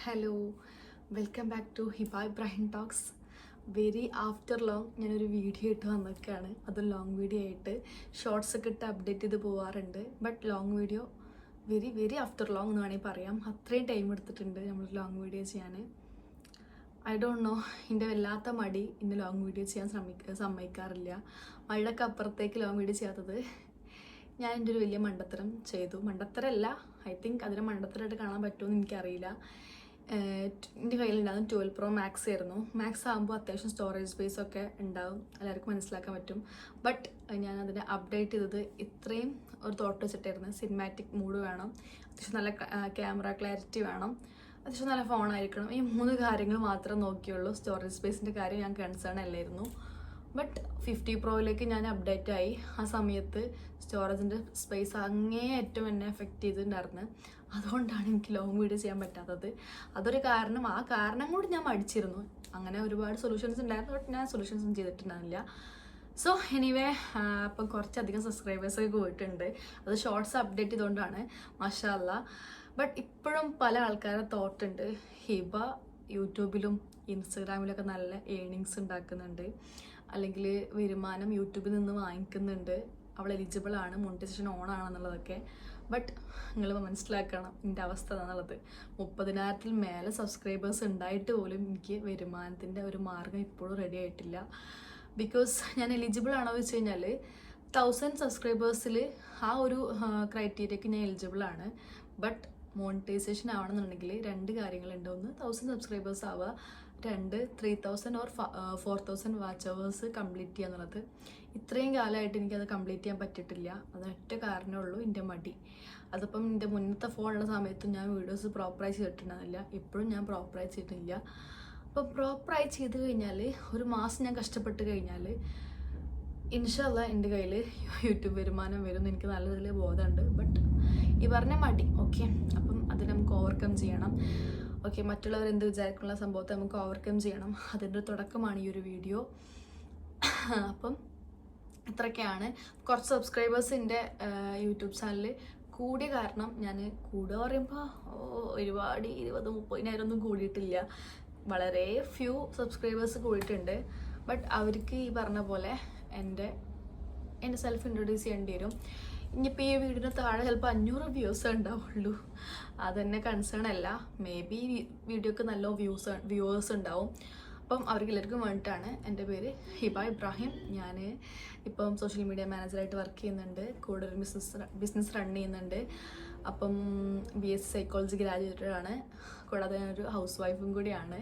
Hello, welcome back to Hiba Ibrahim talks. Very after long ഞാനൊരു video ഇട്ട് വന്നിരിക്കുകയാണ്. അത് ലോങ് വീഡിയോ ആയിട്ട് ഷോർട്സ് ഒക്കെ ഇട്ട് അപ്ഡേറ്റ് ചെയ്ത് പോവാറുണ്ട്. But long video very after long എന്ന് വേണമെങ്കിൽ പറയാം. അത്രയും ടൈം എടുത്തിട്ടുണ്ട് നമ്മൾ ലോങ് വീഡിയോ ചെയ്യാൻ. ഐ ഡോണ്ട് നോ, എൻ്റെ വല്ലാത്ത മടി ഇന്ന് ലോങ് വീഡിയോ ചെയ്യാൻ സമ്മതിക്കാറില്ല. മഴയൊക്കെ അപ്പുറത്തേക്ക് ലോങ് വീഡിയോ ചെയ്യാത്തത് ഞാൻ എൻ്റെ ഒരു വലിയ മണ്ടത്തരം ചെയ്തു. മണ്ടത്തരമല്ല, ഐ തിങ്ക് അതിനെ മണ്ടത്തരമായിട്ട് കാണാൻ പറ്റുമെന്ന് എനിക്കറിയില്ല. എൻ്റെ കയ്യിലുണ്ടാകും 12 Pro Max ആയിരുന്നു. മാക്സ് ആകുമ്പോൾ അത്യാവശ്യം സ്റ്റോറേജ് സ്പേസ് ഒക്കെ ഉണ്ടാവും, എല്ലാവർക്കും മനസ്സിലാക്കാൻ പറ്റും. ബട്ട് ഞാൻ അതിനെ അപ്ഡേറ്റ് ചെയ്തത് ഇത്രയും ഒരു തോട്ട് വെച്ചിട്ടായിരുന്നു. സിനിമാറ്റിക് മൂഡ് വേണം, അത്യാവശ്യം നല്ല ക്യാമറ ക്ലാരിറ്റി വേണം, അത്യാവശ്യം നല്ല ഫോണായിരിക്കണം. ഈ 3 കാര്യങ്ങൾ മാത്രം നോക്കിയുള്ളൂ. സ്റ്റോറേജ് സ്പേസിൻ്റെ കാര്യം ഞാൻ കൺസേൺ അല്ലായിരുന്നു. ബട്ട് 50 Proയിലേക്ക് ഞാൻ അപ്ഡേറ്റ് ആയി. ആ സമയത്ത് സ്റ്റോറേജിൻ്റെ സ്പേസ് അങ്ങേയറ്റം എന്നെ എഫക്റ്റ് ചെയ്തിട്ടുണ്ടായിരുന്നു. അതുകൊണ്ടാണ് എനിക്ക് ലോങ് വീഡിയോ ചെയ്യാൻ പറ്റാത്തത്. അതൊരു കാരണം. ആ കാരണം കൊണ്ട് ഞാൻ മടിച്ചിരുന്നു. അങ്ങനെ ഒരുപാട് സൊല്യൂഷൻസ് ഉണ്ടായിരുന്നു, ബട്ട് ഞാൻ സൊല്യൂഷൻസ് ഒന്നും ചെയ്തിട്ടുണ്ടായിരുന്നില്ല. സോ എനിവേ, അപ്പം കുറച്ചധികം സബ്സ്ക്രൈബേഴ്സൊക്കെ പോയിട്ടുണ്ട്. അത് ഷോർട്സ് അപ്ഡേറ്റ് ചെയ്തുകൊണ്ടാണ്, മാഷാ അല്ലാ. ബട്ട് ഇപ്പോഴും പല ആൾക്കാരുടെ തോട്ടുണ്ട്, ഹിബ യൂട്യൂബിലും ഇൻസ്റ്റഗ്രാമിലൊക്കെ നല്ല ഏണിങ്സ് ഉണ്ടാക്കുന്നുണ്ട്, അല്ലെങ്കിൽ വരുമാനം യൂട്യൂബിൽ നിന്ന് വാങ്ങിക്കുന്നുണ്ട്, അവൾ എലിജിബിൾ ആണ്, മോണിറ്റൈസേഷൻ ഓൺ ആണെന്നുള്ളതൊക്കെ. ബട്ട് നിങ്ങൾ മനസ്സിലാക്കണം എൻ്റെ അവസ്ഥ എന്നുള്ളത്. 30,000-ൽ മേലെ സബ്സ്ക്രൈബേഴ്സ് ഉണ്ടായിട്ട് പോലും എനിക്ക് വരുമാനത്തിൻ്റെ ഒരു മാർഗം ഇപ്പോഴും റെഡി ആയിട്ടില്ല. ബിക്കോസ് ഞാൻ എലിജിബിൾ ആണോ എന്ന് വെച്ച് കഴിഞ്ഞാൽ 1000 സബ്സ്ക്രൈബേഴ്സിൽ ആ ഒരു ക്രൈറ്റീരിയക്ക് ഞാൻ എലിജിബിൾ ആണ്. ബട്ട് മോണിറ്റൈസേഷൻ ആവണമെന്നുണ്ടെങ്കിൽ 2 കാര്യങ്ങളുണ്ട്. ഒന്ന് 1000 സബ്സ്ക്രൈബേഴ്സ് ആവുക, 2 3000 ഓർ 4000 വാച്ച് അവേഴ്സ് കംപ്ലീറ്റ് ചെയ്യുക എന്നുള്ളത്. ഇത്രയും കാലമായിട്ട് എനിക്കത് കംപ്ലീറ്റ് ചെയ്യാൻ പറ്റിയിട്ടില്ല. അതിനൊറ്റ കാരണമേ ഉള്ളൂ, എൻ്റെ മടി. അതിപ്പം എൻ്റെ മുന്നത്തെ ഫോണുള്ള സമയത്തും ഞാൻ വീഡിയോസ് പ്രോപ്പറായി ചെയ്തിട്ടുണ്ടായിരുന്നില്ല. ഇപ്പോഴും ഞാൻ പ്രോപ്പറായി ചെയ്തിട്ടില്ല. അപ്പം പ്രോപ്പറായി ചെയ്ത് കഴിഞ്ഞാൽ, ഒരു മാസം ഞാൻ കഷ്ടപ്പെട്ട് കഴിഞ്ഞാൽ ഇൻഷാ അല്ലാ എൻ്റെ കയ്യിൽ യൂട്യൂബ് വരുമാനം വരുമെന്ന് എനിക്ക് നല്ല രീതിയിൽ ബോധമുണ്ട്. ബട്ട് ഈ പറഞ്ഞ മടി, ഓക്കെ, അപ്പം അത് നമുക്ക് ഓവർകം ചെയ്യണം. ഓക്കെ, മറ്റുള്ളവർ എന്ത് വിചാരിക്കുന്ന സംഭവത്തെ നമുക്ക് ഓവർകം ചെയ്യണം. അതിൻ്റെ തുടക്കമാണ് ഈ ഒരു വീഡിയോ. അപ്പം ഇത്രയൊക്കെയാണ്. കുറച്ച് സബ്സ്ക്രൈബേഴ്സ് എൻ്റെ യൂട്യൂബ് ചാനലിൽ കൂടിയ കാരണം, ഞാൻ കൂടുക പറയുമ്പോൾ ഒരുപാട് 20-30,000 ഒന്നും കൂടിയിട്ടില്ല. വളരെ ഫ്യൂ സബ്സ്ക്രൈബേഴ്സ് കൂടിയിട്ടുണ്ട്. ബട്ട് അവർക്ക് ഈ പറഞ്ഞ പോലെ എൻ്റെ സെൽഫ് ഇൻട്രൊഡ്യൂസ് ചെയ്യേണ്ടി വരും. ഇനിയിപ്പോൾ ഈ വീഡിയോന് താഴെ ചിലപ്പോൾ 500 വ്യൂസ് ഉണ്ടാവുള്ളൂ. അതെന്നെ കൺസേൺ അല്ല. മേ ബി വീഡിയോക്ക് നല്ല വ്യൂവേഴ്സ് ഉണ്ടാവും. അപ്പം അവർക്ക് എല്ലാവർക്കും വേണ്ടിയിട്ടാണ്. എൻ്റെ പേര് ഹിബ ഇബ്രാഹിം. ഞാൻ ഇപ്പം സോഷ്യൽ മീഡിയ മാനേജറായിട്ട് വർക്ക് ചെയ്യുന്നുണ്ട്. കൂടെ ഒരു ബിസിനസ് റൺ ചെയ്യുന്നുണ്ട്. അപ്പം BSc സൈക്കോളജി ഗ്രാജുവേറ്റഡ് ആണ്. കൂടാതെ ഞാനൊരു ഹൗസ് വൈഫും കൂടിയാണ്.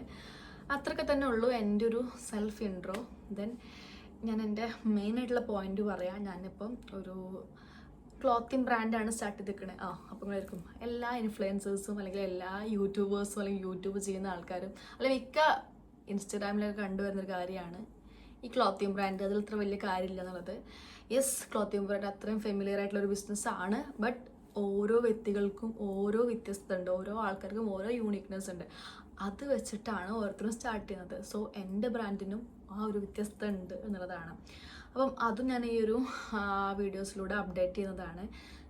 അത്രയൊക്കെ തന്നെ ഉള്ളൂ എൻ്റെ ഒരു സെൽഫ് ഇൻട്രോ. ദെൻ ഞാൻ എൻ്റെ മെയിനായിട്ടുള്ള പോയിന്റ് പറയാം. ഞാനിപ്പം ഒരു ക്ലോത്തിങ് ബ്രാൻഡാണ് സ്റ്റാർട്ട് ചെയ്തിരിക്കണത്. അപ്പം നിങ്ങളായിരിക്കും എല്ലാ ഇൻഫ്ലുവൻസേഴ്സും അല്ലെങ്കിൽ എല്ലാ യൂട്യൂബേഴ്സും അല്ലെങ്കിൽ യൂട്യൂബ് ചെയ്യുന്ന ആൾക്കാരും അല്ലെങ്കിൽ മിക്ക ഇൻസ്റ്റഗ്രാമിലൊക്കെ കണ്ടുവരുന്നൊരു കാര്യമാണ് ഈ ക്ലോത്തിങ് ബ്രാൻഡ്. അതിൽ ഇത്ര വലിയ കാര്യമില്ല എന്നുള്ളത്. യെസ്, ക്ലോത്തിങ് ബ്രാൻഡ് അത്രയും ഫെമിലിയർ ആയിട്ടുള്ളൊരു ബിസിനസ്സാണ്. ബട്ട് ഓരോ വ്യക്തികൾക്കും ഓരോ വ്യത്യസ്തത ഉണ്ട്, ഓരോ ആൾക്കാർക്കും ഓരോ യൂണിക്നെസ് ഉണ്ട്. അത് വെച്ചിട്ടാണ് ഓരോരുത്തരും സ്റ്റാർട്ട് ചെയ്യുന്നത്. സോ എൻ്റെ ബ്രാൻഡിനും ആ ഒരു വ്യത്യസ്തത ഉണ്ട് എന്നുള്ളതാണ്. അപ്പം അതും ഞാൻ ഈ ഒരു വീഡിയോസിലൂടെ അപ്ഡേറ്റ് ചെയ്യുന്നതാണ്.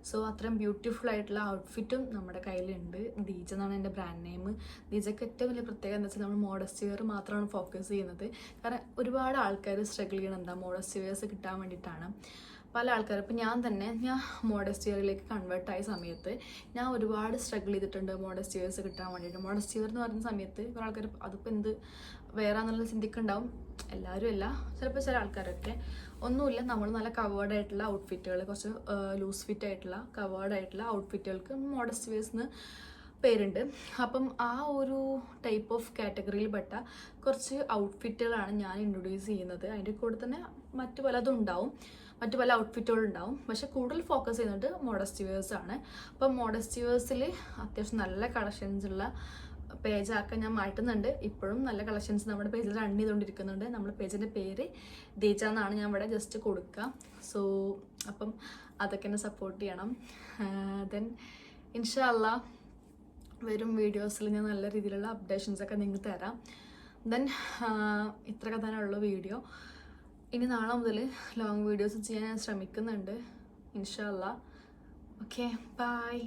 സോ അത്രയും ബ്യൂട്ടിഫുൾ ആയിട്ടുള്ള ഔട്ട്ഫിറ്റും നമ്മുടെ കയ്യിലുണ്ട്. ദീജ എന്നാണ് എൻ്റെ ബ്രാൻഡ് നെയിം. ദീജയ്ക്ക് ഏറ്റവും വലിയ പ്രത്യേകത എന്താ വെച്ചാൽ നമ്മൾ മോഡസ്റ്റ് വെയർ മാത്രമാണ് ഫോക്കസ് ചെയ്യുന്നത്. കാരണം ഒരുപാട് ആൾക്കാർ സ്ട്രഗിൾ ചെയ്യണം എന്താ മോഡസ്റ്റ് വെയേഴ്സ് കിട്ടാൻ വേണ്ടിയിട്ടാണ്. പല ആൾക്കാരും, ഇപ്പം ഞാൻ മോഡസ്റ്റ് വെയറിലേക്ക് കൺവേർട്ടായ സമയത്ത് ഞാൻ ഒരുപാട് സ്ട്രഗിൾ ചെയ്തിട്ടുണ്ട് മോഡസ്റ്റ് വെയേഴ്സ് കിട്ടാൻ വേണ്ടിയിട്ട്. മോഡസ്റ്റ് വെയർ എന്ന് പറയുന്ന സമയത്ത് കുറേ ആൾക്കാർ അതിപ്പോൾ എന്ത് വേറെ എന്നുള്ള ചിന്തിക്കുന്നുണ്ടാവും. എല്ലാവരും അല്ല, ചിലപ്പോൾ ചില ആൾക്കാരൊക്കെ ഒന്നുമില്ല, നമ്മൾ നല്ല കവേർഡ് ആയിട്ടുള്ള ഔട്ട്ഫിറ്റുകൾ, കുറച്ച് ലൂസ് ഫിറ്റ് ആയിട്ടുള്ള കവേർഡ് ആയിട്ടുള്ള ഔട്ട്ഫിറ്റുകൾക്ക് മോഡസ്റ്റ് വെയേഴ്സ് എന്ന് പേരുണ്ട്. അപ്പം ആ ഒരു ടൈപ്പ് ഓഫ് കാറ്റഗറിയിൽ പെട്ട കുറച്ച് ഔട്ട്ഫിറ്റുകളാണ് ഞാൻ ഇൻട്രൊഡ്യൂസ് ചെയ്യുന്നത്. അതിൻ്റെ കൂടെ തന്നെ മറ്റു പല ഔട്ട്ഫിറ്റുകളുണ്ടാവും. പക്ഷെ കൂടുതൽ ഫോക്കസ് ചെയ്യുന്നത് മോഡസ്റ്റ് വെയേഴ്സ് ആണ്. അപ്പം മോഡസ്റ്റ് വെയേഴ്സിൽ അത്യാവശ്യം നല്ല കളക്ഷൻസ് ഉള്ള പേജാക്കാൻ ഞാൻ മാറ്റുന്നുണ്ട്. ഇപ്പോഴും നല്ല കളക്ഷൻസ് നമ്മുടെ പേജിൽ റൺ ചെയ്തുകൊണ്ടിരിക്കുന്നുണ്ട്. നമ്മുടെ പേജിൻ്റെ പേര് ദീജ എന്നാണ് ഞാൻ ഇവിടെ ജസ്റ്റ് കൊടുക്കുക. സോ അപ്പം അതൊക്കെ എന്നെ സപ്പോർട്ട് ചെയ്യണം. ദെൻ ഇൻഷാ അല്ലാ വരും വീഡിയോസിൽ ഞാൻ നല്ല രീതിയിലുള്ള അപ്ഡേഷൻസൊക്കെ നിങ്ങൾക്ക് തരാം. ദെൻ ഇത്രയൊക്കെ തന്നെ ഉള്ള വീഡിയോ. ഇനി നാളെ മുതൽ ലോങ് വീഡിയോസ് ചെയ്യാൻ ഞാൻ ശ്രമിക്കുന്നുണ്ട് ഇൻഷാ അല്ലാ. Okay, by.